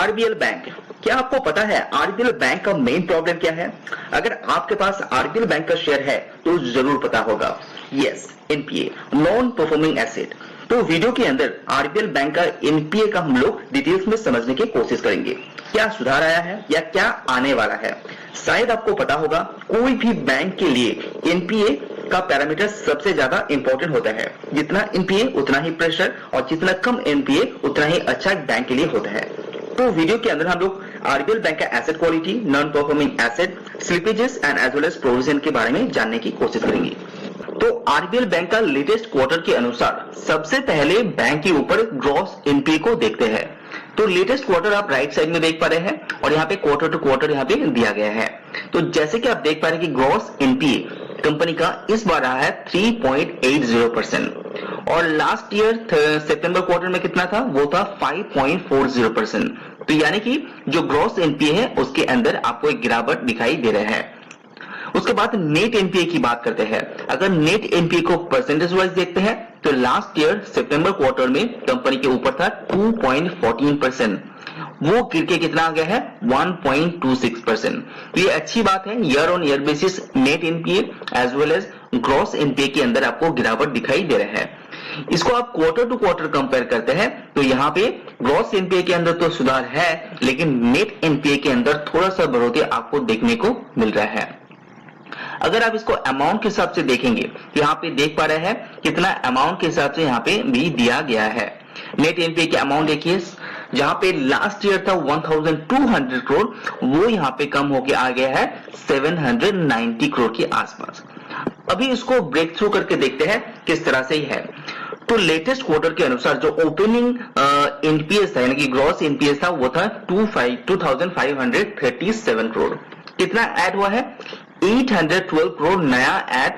RBL bank, क्या आपको पता है आरबीएल बैंक का मेन प्रॉब्लम क्या है? अगर आपके पास आरबीएल बैंक का शेयर है तो जरूर पता होगा, yes, NPA, non performing asset. तो वीडियो के अंदर आरबीएल बैंक का एनपीए का हम लोग डिटेल्स में समझने की कोशिश करेंगे। क्या सुधार आया है या क्या आने वाला है? शायद आपको पता होगा, कोई भी बैंक के लिए एनपीए का पैरामीटर सबसे ज्यादा इंपॉर्टेंट होता है। जितना एनपीए उतना ही प्रेशर, और जितना कम एनपीए उतना ही अच्छा बैंक के लिए होता है। तो वीडियो के अंदर हम लोग आरबीएल बैंक का asset quality, non performing asset, slippages and as well as provision के बारे में जानने की कोशिश करेंगे। तो आरबीएल बैंक का लेटेस्ट क्वार्टर के अनुसार सबसे पहले बैंक के ऊपर ग्रॉस एनपीए को देखते हैं। तो लेटेस्ट क्वार्टर आप राइट साइड में देख पा रहे हैं और यहाँ पे क्वार्टर टू क्वार्टर यहाँ पे दिया गया है। तो जैसे कि आप देख पा रहे हैं कि ग्रॉस एनपीए कंपनी का इस बार रहा है 3.80% और लास्ट ईयर सितंबर क्वार्टर में कितना था? वो था 5.40%। तो यानी कि जो ग्रॉस एनपीए है उसके अंदर आपको एक गिरावट दिखाई दे रहा है। उसके बाद नेट एनपीए की बात करते हैं। अगर नेट एनपीए को परसेंटेज वाइज देखते हैं तो लास्ट ईयर सितंबर क्वार्टर में कंपनी के ऊपर था 2.14%, वो गिर के कितना आ गया है? 1.26%। तो ये अच्छी बात है, year on year basis net NPA as well as gross NPA के अंदर आपको गिरावट दिखाई दे रहा है। इसको आप क्वार्टर टू क्वार्टर कंपेयर करते हैं तो यहाँ पे ग्रॉस एनपीए के अंदर तो सुधार है, लेकिन नेट एनपीए के अंदर थोड़ा सा बढ़ोतरी आपको देखने को मिल रहा है। अगर आप इसको अमाउंट के हिसाब से देखेंगे तो यहाँ पे देख पा रहे हैं कितना अमाउंट के हिसाब से यहाँ पे भी दिया गया है। नेट एनपीए के अमाउंट देखिए, जहां पे लास्ट ईयर था 1200 करोड़, वो यहाँ पे कम होके आ गया है 790 करोड़ के आसपास। अभी इसको ब्रेक थ्रू करके देखते हैं किस तरह से ही है। तो लेटेस्ट क्वार्टर के अनुसार जो ओपनिंग एनपीएस था यानी कि ग्रॉस एनपीएस था वो था 2537 करोड़। कितना ऐड हुआ है? 812 करोड़ नया ऐड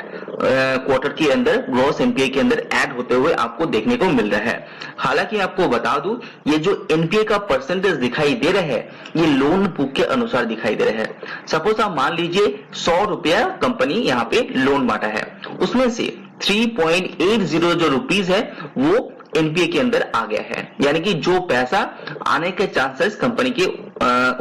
क्वार्टर के अंदर ग्रॉस एनपीए के अंदर ऐड होते हुए आपको देखने को मिल रहा है। हालांकि आपको बता दूं, ये जो एनपीए का परसेंटेज दिखाई दे रहा है ये लोन बुक के अनुसार दिखाई दे रहा है। सपोज आप मान लीजिए 100 रुपया कंपनी यहाँ पे लोन बांटा है, उसमें से 3.80 जो रुपीज है वो एनपीए के अंदर आ गया है, यानी कि जो पैसा आने के चांसेस कंपनी के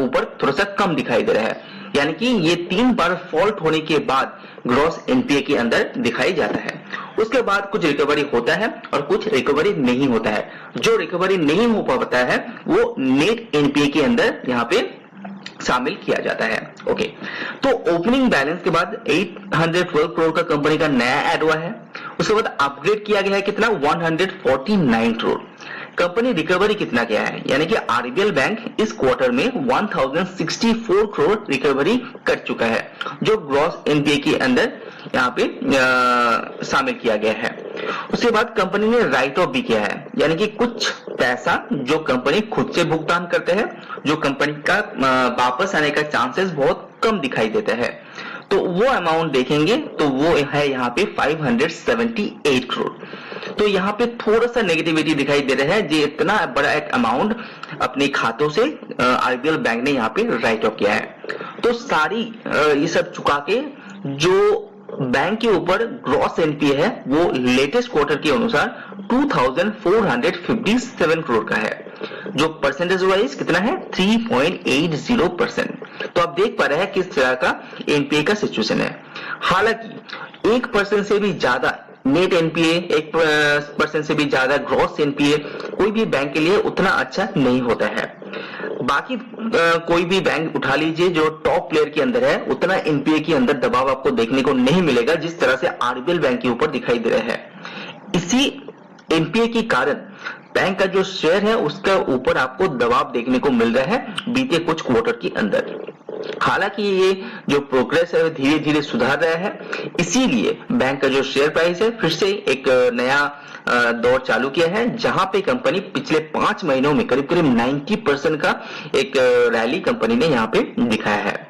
ऊपर थोड़ा सा कम दिखाई दे रहा है। यानी कि ये 3 बार फॉल्ट होने के बाद ग्रॉस एनपीए के अंदर दिखाई जाता है। उसके बाद कुछ रिकवरी होता है और कुछ रिकवरी नहीं होता है। जो रिकवरी नहीं हो पाता है वो नेट एनपीए के अंदर यहाँ पे शामिल किया जाता है। ओके, तो ओपनिंग बैलेंस के बाद 812 करोड़ का कंपनी का नया ऐड हुआ है। उसके बाद अपग्रेड किया गया है कितना? 149 करोड़। कंपनी रिकवरी कितना किया है? यानी कि आरबीएल बैंक इस क्वार्टर में 1064 करोड़ रिकवरी कर चुका है, जो ग्रॉस एनपीए के अंदर यहाँ पे शामिल किया गया है। उसके बाद कंपनी ने राइट ऑफ भी किया है, यानी कि कुछ पैसा जो कंपनी खुद से भुगतान करते हैं, जो कंपनी का वापस आने का चांसेस बहुत कम दिखाई देता है। तो वो अमाउंट देखेंगे तो वो है यहाँ पे 578 करोड़। तो यहाँ पे थोड़ा सा नेगेटिविटी दिखाई दे रहा है, जो इतना बड़ा एक अमाउंट अपने खातों से आरबीएल बैंक ने यहाँ पे राइट ऑफ किया है। तो सारी ये सब चुका के जो बैंक के ऊपर ग्रॉस एनपीए है वो लेटेस्ट क्वार्टर के अनुसार 2457 करोड़ का है, जो परसेंटेज वाइज कितना है? 3.80%। तो आप देख पा रहे हैं किस तरह का एनपीए का सिचुएशन है। हालांकि 1% से भी ज्यादा नेट एनपीए, 1% से भी ज्यादा ग्रॉस एनपीए कोई भी बैंक के लिए उतना अच्छा नहीं होता है। बाकी कोई भी बैंक उठा लीजिए जो टॉप प्लेयर के अंदर है, उतना एनपीए के अंदर दबाव आपको देखने को नहीं मिलेगा जिस तरह से आरबीएल बैंक के ऊपर दिखाई दे रहा है। इसी एनपीए के कारण बैंक का जो शेयर है उसका ऊपर आपको दबाव देखने को मिल रहा है बीते कुछ क्वार्टर के अंदर। हालांकि ये जो प्रोग्रेस है धीरे धीरे सुधार रहा है, इसीलिए बैंक का जो शेयर प्राइस है फिर से एक नया दौर चालू किया है, जहां पे कंपनी पिछले 5 महीनों में करीब करीब 90% का एक रैली कंपनी ने यहाँ पे दिखाया है।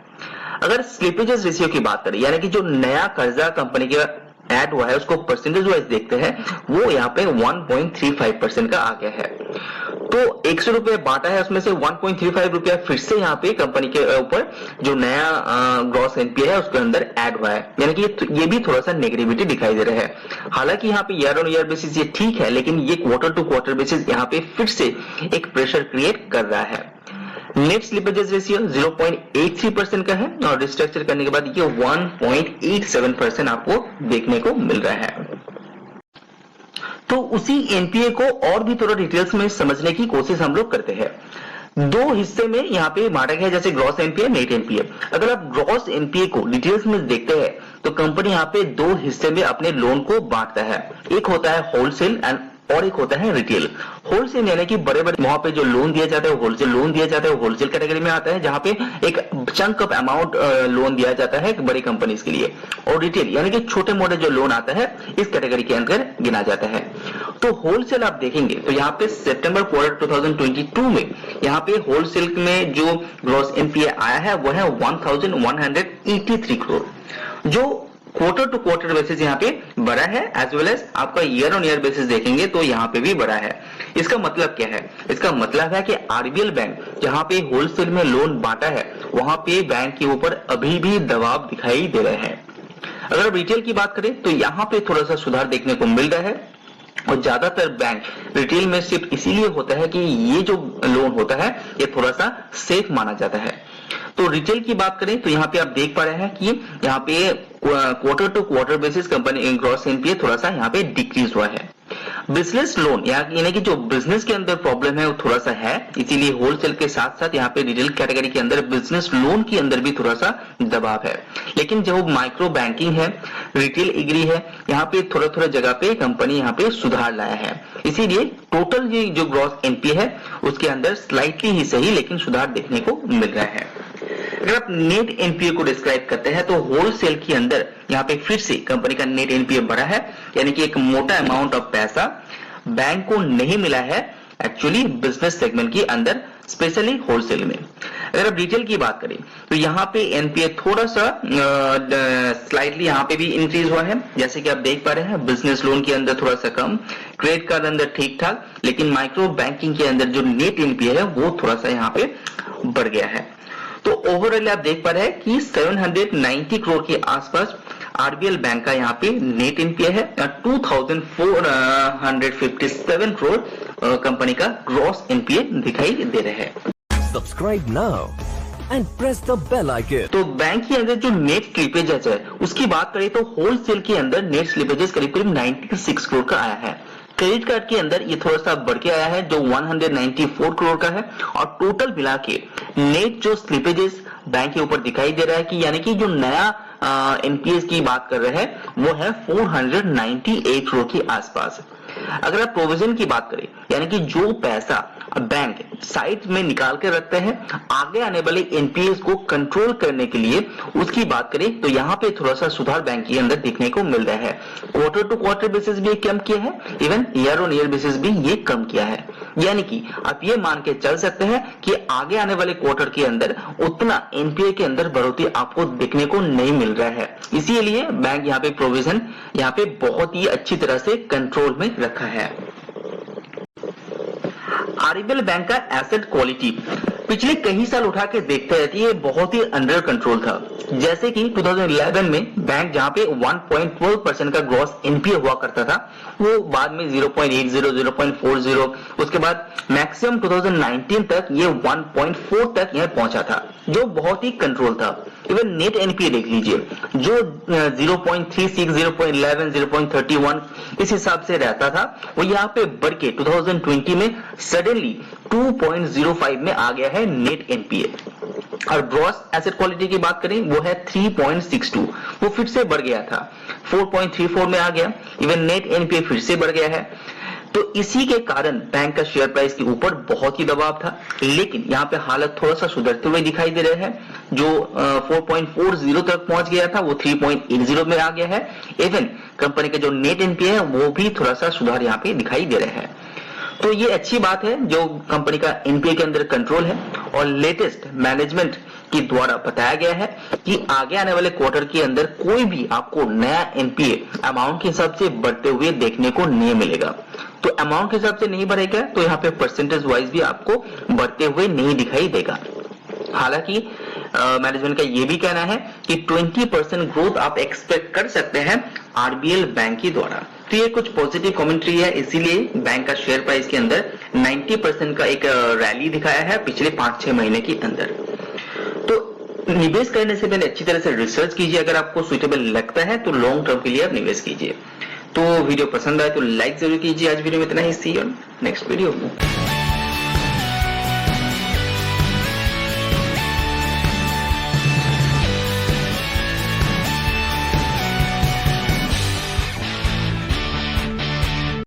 अगर स्लिपेजेस रेशियो की बात करें, यानी कि जो नया कर्जा कंपनी के ऐड हुआ है उसको परसेंटेज वाइज देखते हैं, वो यहाँ पे 1.35% का आ गया है। तो 100 रुपए बांटा है, उसमें से 1.35 रुपया फिर से यहाँ पे कंपनी के ऊपर जो नया ग्रॉस एनपीए है उसके अंदर ऐड हुआ है, यानी कि ये भी थोड़ा सा नेगेटिविटी दिखाई दे रहा है। हालांकि यहाँ पे ईयर ऑन ईयर बेसिस ये ठीक है, लेकिन ये क्वार्टर टू क्वार्टर बेसिस यहाँ पे फिर से एक प्रेशर क्रिएट कर रहा है। नेट स्लिपेजेस रेशियो 0.83% का है और रिस्ट्रक्चर करने के बाद ये 1.87% आपको देखने को मिल रहा है। तो उसी एनपीए को और भी थोड़ा डिटेल्स में समझने की कोशिश हम लोग करते हैं। दो हिस्से में यहाँ पे बांटा गया है, जैसे ग्रॉस एनपीए, नेट एनपीए। अगर आप ग्रॉस एनपीए को डिटेल्स में देखते हैं तो कंपनी यहाँ पे दो हिस्से में अपने लोन को बांटता है। एक होता है होलसेल एंड और एक होता है रिटेल। होलसेल यानी कि बड़े बड़े वहां पे जो लोन दिया जाता है वो होलसेल लोन दिया जाता है, वो होलसेल कैटेगरी में आता है, जहां पे एक चंक ऑफ अमाउंट लोन दिया जाता है बड़ी कंपनीज के लिए। और रिटेल यानी कि छोटे मोटे जो लोन आता है इस कैटेगरी के अंदर गिना जाता है। तो होलसेल आप देखेंगे तो यहाँ पे सितंबर क्वार्टर 2022 में यहाँ पे होलसेल में जो ग्रॉस एनपीए आया है वो है 1183 करोड़, जो क्वार्टर टू क्वार्टर बेसिस यहाँ पे बढ़ा है, एज वेल एज आपका ईयर ऑन ईयर बेसिस देखेंगे तो यहाँ पे भी बढ़ा है। इसका मतलब क्या है? इसका मतलब है कि आरबीएल बैंक जहाँ पे होलसेल में लोन बांटा है वहां पे बैंक के ऊपर अभी भी दबाव दिखाई दे रहे हैं। अगर आप रिटेल की बात करें तो यहाँ पे थोड़ा सा सुधार देखने को मिल रहा है और ज्यादातर बैंक रिटेल में शिफ्ट इसीलिए होता है कि ये जो लोन होता है ये थोड़ा सा सेफ माना जाता है। तो रिटेल की बात करें तो यहाँ पे आप देख पा रहे हैं कि यहाँ पे quarter to quarter basis company gross NPA थोड़ा सा यहाँ पे डिक्रीज हुआ है। बिजनेस लोन यानी कि जो बिजनेस के अंदर प्रॉब्लम है वो थोड़ा सा है, इसीलिए होलसेल के साथ साथ यहाँ पे रिटेल कैटेगरी के अंदर बिजनेस लोन के अंदर भी थोड़ा सा दबाव है। लेकिन जो माइक्रो बैंकिंग है, रिटेल एग्री है, यहाँ पे थोड़ा थोड़ा जगह पे कंपनी यहाँ पे सुधार लाया है। इसीलिए टोटल ये जो ग्रॉस एनपीए है उसके अंदर स्लाइटली ही सही लेकिन सुधार देखने को मिल रहा है। अगर आप नेट एनपीए को डिस्क्राइब करते हैं तो होलसेल के अंदर यहाँ पे फिर से कंपनी का नेट एनपीए बढ़ा है, यानी कि एक मोटा अमाउंट ऑफ पैसा बैंक को नहीं मिला है एक्चुअली बिजनेस सेगमेंट के अंदर, स्पेशली होलसेल में। अगर आप रिटेल की बात करें तो यहाँ पे एनपीए थोड़ा सा स्लाइटली यहाँ पे भी इंक्रीज हुआ है, जैसे कि आप देख पा रहे हैं। बिजनेस लोन के अंदर थोड़ा सा कम, क्रेडिट कार्ड अंदर ठीक ठाक, लेकिन माइक्रो बैंकिंग के अंदर जो नेट एनपीए है वो थोड़ा सा यहाँ पे बढ़ गया है। तो ओवरऑल आप देख पा रहे हैं कि 790 करोड़ के आसपास आरबीएल बैंक का यहाँ पे नेट एनपीए है, 2457 करोड़ कंपनी का ग्रॉस एनपीए दिखाई दे रहे हैं। Subscribe now and press the bell icon. तो बैंक के अंदर जो नेट स्लिपेजेस है उसकी बात करें तो होलसेल के अंदर नेट स्लिपेजेस करीब करीब 96 करोड़ का आया है। क्रेडिट कार्ड के अंदर ये थोड़ा सा बढ़ के आया है जो 194 करोड़ का है, और टोटल मिला के नेट जो स्लिपेजेस बैंक के ऊपर दिखाई दे रहा है कि यानी कि जो नया एनपीएस की बात कर रहे हैं वो है 498 करोड़ के आसपास। अगर आप प्रोविजन की बात करें यानी कि जो पैसा बैंक साइड में निकाल के रखते हैं आगे आने वाले एनपीएस को कंट्रोल करने के लिए, उसकी बात करें तो यहाँ पे थोड़ा सा सुधार बैंक के अंदर देखने को मिल रहा है। क्वार्टर टू क्वार्टर बेसिस भी कम किया है, even year on year basis भी ये कम किया है। यानी कि आप ये मान के चल सकते हैं कि आगे आने वाले क्वार्टर के अंदर उतना एनपीए के अंदर बढ़ोतरी आपको देखने को नहीं मिल रहा है। इसीलिए बैंक यहाँ पे प्रोविजन यहाँ पे बहुत ही अच्छी तरह से कंट्रोल में रखा है। आरबीएल बैंक का एसेट क्वालिटी पिछले कई साल उठा के देखते हैं कि ये बहुत ही अंडर कंट्रोल था। जैसे कि 2011 में बैंक जहां पे 1.12% का ग्रॉस एनपीए हुआ करता था वो बाद में 0.80, 0.40, उसके बाद मैक्सिमम 2019 तक ये 1.4 तक यह पहुंचा था, जो बहुत ही कंट्रोल था। इवन नेट एनपीए देख लीजिए जो 0.36, 0.11, 0.31 इस हिसाब से रहता था, वो यहाँ पे बढ़ के 2020 में सडनली 2.05 में आ गया है नेट एनपीए। और ग्रॉस एसेट क्वालिटी की बात करें वो है 3.62, वो फिर से बढ़ गया था, 4.34 में आ गया। इवन नेट एनपीए फिर से बढ़ गया है। तो इसी के कारण बैंक का शेयर प्राइस के ऊपर बहुत ही दबाव था, लेकिन यहाँ पे हालत थोड़ा सा सुधरते हुए दिखाई दे रहे हैं। जो 4.40 तक पहुंच गया था वो 3.80 में आ गया है। इवन कंपनी का जो नेट एनपीए है वो भी थोड़ा सा सुधार यहाँ पे दिखाई दे रहे हैं। तो ये अच्छी बात है जो कंपनी का एनपीए के अंदर कंट्रोल है, और लेटेस्ट मैनेजमेंट के द्वारा बताया गया है कि आगे आने वाले क्वार्टर के अंदर कोई भी आपको नया एनपीए अमाउंट के हिसाब से बढ़ते हुए देखने को नहीं मिलेगा। तो अमाउंट के हिसाब से नहीं बढ़ेगा तो यहाँ पे परसेंटेज वाइज भी आपको बढ़ते हुए नहीं दिखाई देगा। हालांकि मैनेजमेंट का ये भी कहना है कि 20% ग्रोथ आप एक्सपेक्ट कर सकते हैं आरबीएल बैंक के द्वारा। तो ये कुछ पॉजिटिव कमेंट्री है, इसीलिए बैंक का शेयर प्राइस के अंदर 90% का एक रैली दिखाया है पिछले 5-6 महीने के अंदर। तो निवेश करने से पहले अच्छी तरह से रिसर्च कीजिए, अगर आपको सुइटेबल लगता है तो लॉन्ग टर्म के लिए आप निवेश कीजिए। तो वीडियो पसंद आए तो लाइक जरूर कीजिए। आज वीडियो में इतना ही, सी यू ऑन नेक्स्ट वीडियो।